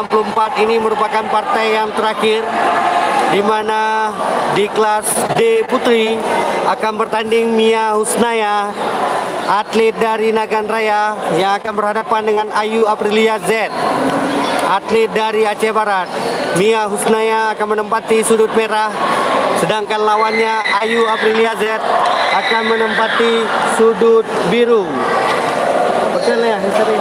64 ini merupakan partai yang terakhir, di mana di kelas D Putri akan bertanding Mia Husnaya, atlet dari Nagan Raya, yang akan berhadapan dengan Ayu Aprilia Z, atlet dari Aceh Barat. Mia Husnaya akan menempati sudut merah, sedangkan lawannya Ayu Aprilia Z akan menempati sudut biru. Betul ya, history.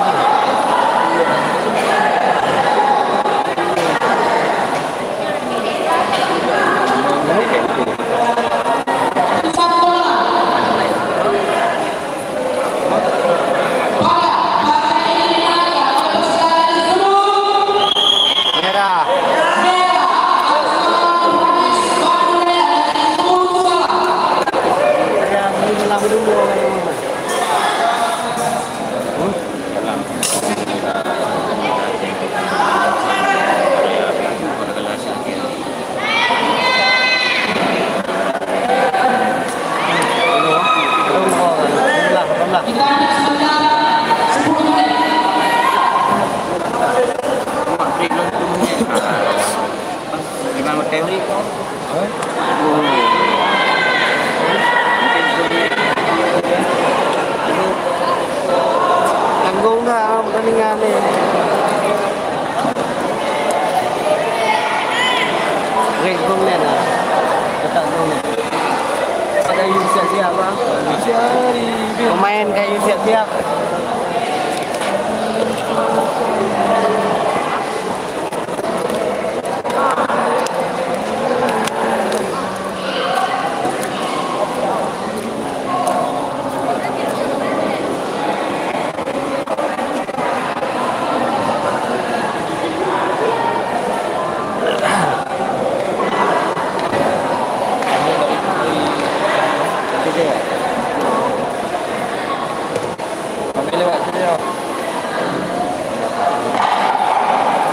Tanggung dah pertandingan ni. Rekong ni lah. Letak gong ni. Ada you siap-siap lah. Pemain kayu siap-siap.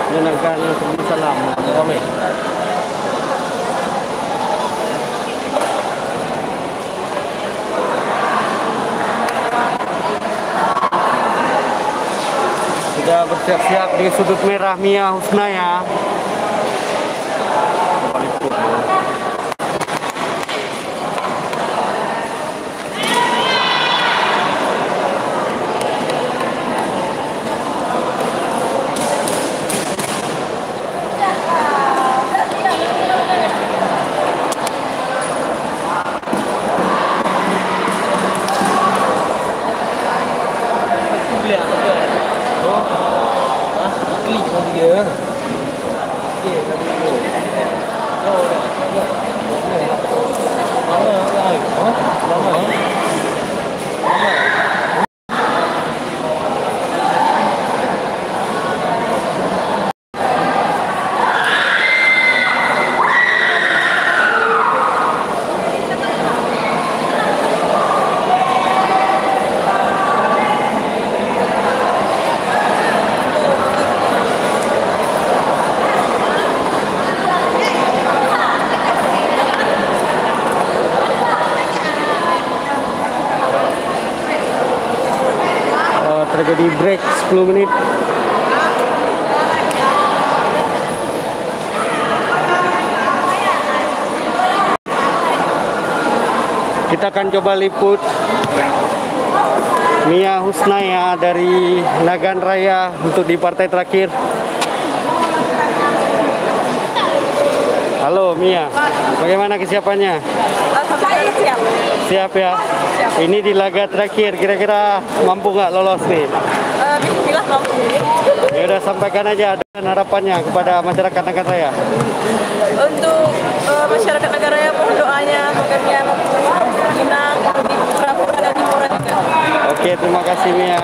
Menyenangkan salam kami. Sudah bersiap-siap di sudut merah Mia Husnaya. Terjadi break 10 menit. Kita akan coba liput Mia Husnaya dari Nagan Raya untuk di partai terakhir. Halo Mia, bagaimana kesiapannya? Siap. Siap ya? Siap. Ini di laga terakhir, kira-kira mampu nggak lolos nih? Bismillah mampu. Ya udah, sampaikan aja dan harapannya kepada masyarakat Nagan Raya. Untuk masyarakat Nagan Raya, mohon doanya agar Mia menang di Pura-Pura dan di Pura juga. Oke, terima kasih Mia.